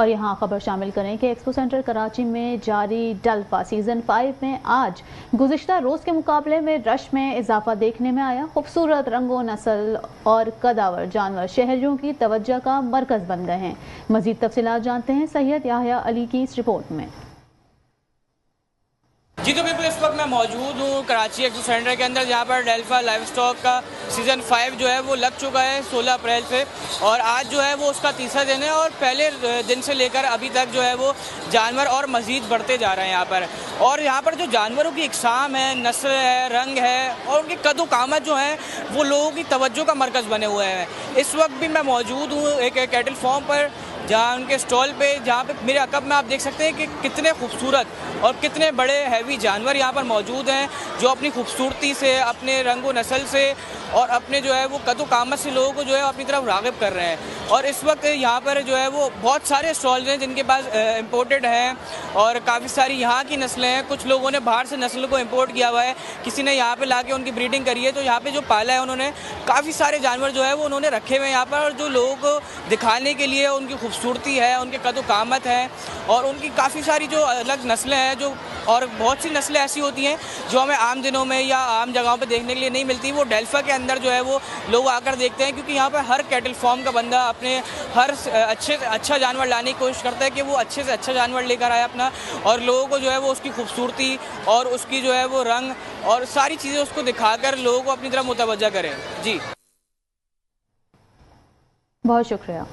और यहाँ खबर शामिल करें कि एक्सपो सेंटर कराची में जारी डल्फा सीजन 5 में आज गुज़िश्ता रोज़ के मुकाबले में रश में इजाफा देखने में आया। खूबसूरत रंगों, नस्ल और कदावर जानवर शहरियों की तवज्जो का मरकज बन गए हैं। मजीद तफसीलात जानते हैं सैयद याह्या अली की इस रिपोर्ट में। जी तो बिल्कुल, इस वक्त मैं मौजूद हूँ कराची एक्सपो सेंटर के अंदर, जहाँ पर डेल्फा लाइव स्टॉक का सीज़न 5 जो है वो लग चुका है 16 अप्रैल से, और आज जो है वो उसका तीसरा दिन है। और पहले दिन से लेकर अभी तक जो है वो जानवर और मज़ीद बढ़ते जा रहे हैं यहाँ पर। और यहाँ पर जो जानवरों की इकसाम है, नस्ल है, रंग है और उनकी कद कामत जो है वो लोगों की तवज्जो का मरकज़ बने हुए हैं। इस वक्त भी मैं मौजूद हूँ एक कैटल फार्म पर, जहाँ उनके स्टॉल पे, जहाँ पे मेरे अकब में आप देख सकते हैं कि कितने खूबसूरत और कितने बड़े हैवी जानवर यहाँ पर मौजूद हैं, जो अपनी खूबसूरती से, अपने रंगो नस्ल से और अपने जो है वो कदो कामत से लोगों को जो है अपनी तरफ राग़िब कर रहे हैं। और इस वक्त यहाँ पर जो है वो बहुत सारे स्टॉल्स हैं जिनके पास इम्पोर्टेड हैं और काफ़ी सारी यहाँ की नस्लें हैं। कुछ लोगों ने बाहर से नस्ल को इम्पोर्ट किया हुआ है, किसी ने यहाँ पे लाके उनकी ब्रीडिंग करी है। तो यहाँ पे जो पाला है उन्होंने, काफ़ी सारे जानवर जो है वो उन्होंने रखे हुए हैं यहाँ पर, और जो लोगों को दिखाने के लिए उनकी खूबसूरती है, उनके कदो कामत है और उनकी काफ़ी सारी जो अलग नस्लें हैं, जो और बहुत सी नस्लें ऐसी होती हैं जो हमें आम दिनों में या आम जगहों पे देखने के लिए नहीं मिलती, वो डेल्फा के अंदर जो है वो लोग आकर देखते हैं। क्योंकि यहाँ पर हर कैटल फार्म का बंदा अपने हर अच्छे से अच्छा जानवर लाने की कोशिश करता है कि वो अच्छे से अच्छा जानवर लेकर आए अपना, और लोगों को जो है वो उसकी खूबसूरती और उसकी जो है वो रंग और सारी चीज़ें उसको दिखाकर लोगों को अपनी तरफ मुतवज्जा करें। जी, बहुत शुक्रिया।